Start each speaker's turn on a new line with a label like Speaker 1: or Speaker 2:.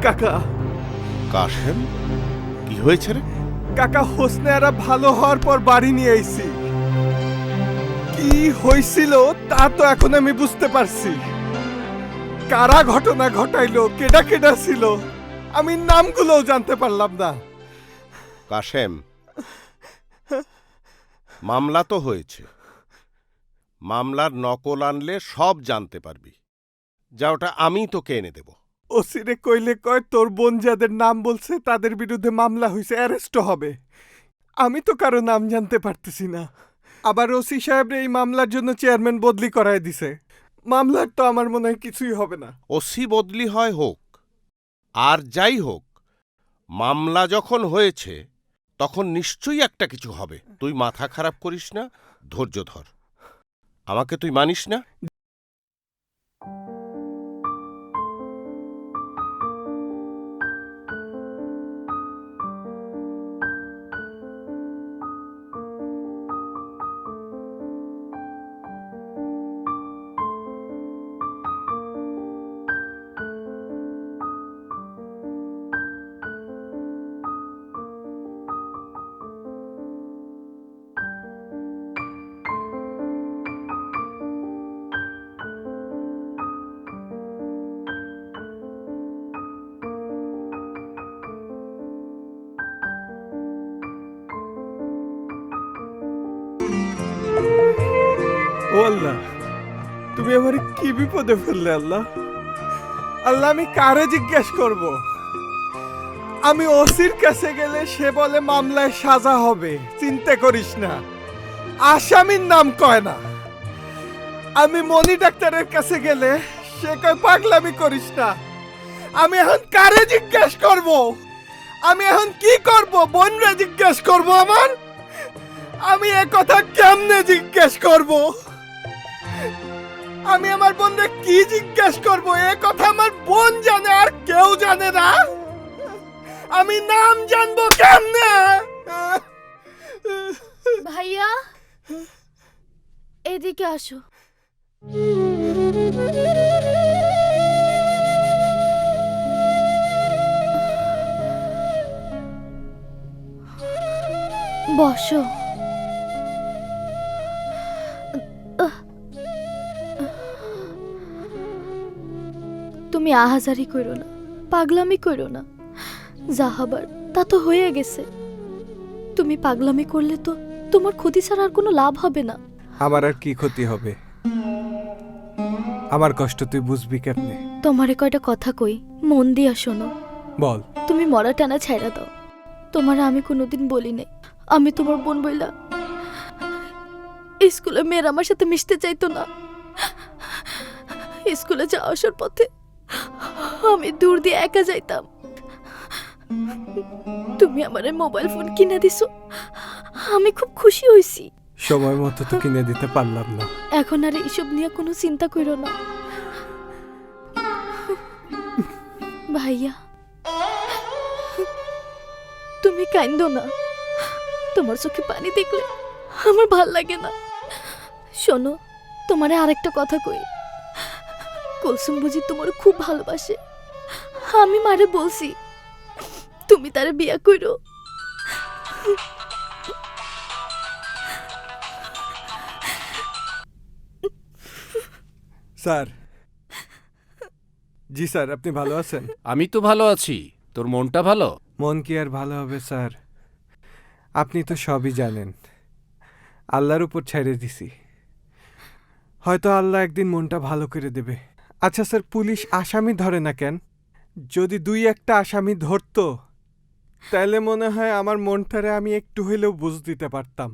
Speaker 1: কাকা।
Speaker 2: কাশেম, কি হয়েছে রে?
Speaker 1: কাকা, হোসনেরা ভালো হওয়ার পর বাড়ি নিয়ে আইছি। কি হয়েছিল তা তো এখন আমি বুঝতে পারছি। কারা ঘটনা ঘটাইলো, কেডা কেডা ছিল, আমি নামগুলোও জানতে পারলাম না।
Speaker 2: কাশেম, মামলা তো হয়েছে, মামলার নকল আনলে সব জানতে পারবি। যা, ওটা আমি তোকে এনে দেব।
Speaker 1: ওসিরে কইলে কয় তোর বোন যাদের নাম বলছে তাদের বিরুদ্ধে মামলা হয়েছে, অ্যারেস্ট হবে। আমি তো কারো নাম জানতে পারতেছি না। আবার ওসি সাহেব এই মামলার জন্য চেয়ারম্যান বদলি করায় দিছে। মামলার তো আমার মনে হয় কিছুই হবে না।
Speaker 2: ওসি বদলি হয় হোক, আর যাই হোক, মামলা যখন হয়েছে তখন নিশ্চয়ই একটা কিছু হবে। তুই মাথা খারাপ করিস না, ধৈর্য ধর। আমাকে তুই মানিস না?
Speaker 1: ও আল্লাহ, তুমি আমার কি বিপদে ফেললে আল্লাহ। আল্লাহ, আমি কারে জিজ্ঞেস করব? আমি ওসির কাছে গেলে সে বলে মামলায় সাজা হবে, চিন্তা করিস না। আসামির নাম কয় না। আমি মনি ডাক্তারের কাছে গেলে সে কয় পাগলামি করিস না। আমি এখন কারে জিজ্ঞেস করব? আমি এখন কি করব? বোনরা জিজ্ঞেস করব আমার? আমি এ কথা কেমনে জিজ্ঞেস করব? আমি আমার বোনরে কি জিজ্ঞেস করব? এ কথা আমার বোন জানে, আর কেউ জানে না। আমি নাম জানবো কেমনে?
Speaker 3: ভাইয়া, এদিকে আসো। বসো। তুমি আহাজারি করো না, পাগলামি করো না। যা হবার তা তো হয়ে গেছে। তুমি পাগলামি করলে তো তোমার ক্ষতি ছাড়া আর কোনো লাভ হবে না।
Speaker 1: আমার আর কি ক্ষতি হবে? আমার কষ্ট তুই বুঝবি কেমনে?
Speaker 3: তোমারে কয়টা কথা কই, মন দিয়া শোনো।
Speaker 1: বল।
Speaker 3: তুমি মরা টানা ছাইড়া দাও। তোমার আমি কোনোদিন বলি নাই আমি তোমার বোন বইলা। স্কুলে মেয়ের আমার সাথে মিশতে চাইতো না। স্কুলে যাওয়া আসার পথে আমি দূর দিয়ে একা যাইতাম। তুমি আমার মোবাইল ফোন কিনে দিছো, আমি খুব খুশি হইছি।
Speaker 1: সময় মতো তো কিনে দিতে পারলাম না।
Speaker 3: এখন আর এইসব নিয়ে কোনো চিন্তা করো না ভাইয়া। তুমি কাঁদো না, তোমার চোখে পানি দেখলে আমার ভাল লাগে না। শোনো, তোমারে আরেকটা কথা কই। কুলসুম বুঝি তোমার খুব ভালোবাসে। আমি মারে বলছি তুমি তারে বিয়া কইরো।
Speaker 1: স্যার। জি স্যার, আপনি ভালো আছেন?
Speaker 4: আমি তো ভালো আছি, তোর মনটা ভালো?
Speaker 1: মন কি আর ভালো হবে স্যার? আপনি তো সবই জানেন। আল্লাহর উপর ছেড়ে দিছি, হয়তো আল্লাহ একদিন মনটা ভালো করে দেবে। আচ্ছা স্যার, পুলিশ আসামি ধরে না কেন? যদি 2-1টা আসামি ধরতো তাহলে মনে হয় আমার মনটারে আমি একটু হইলেও বুঝ দিতে পারতাম।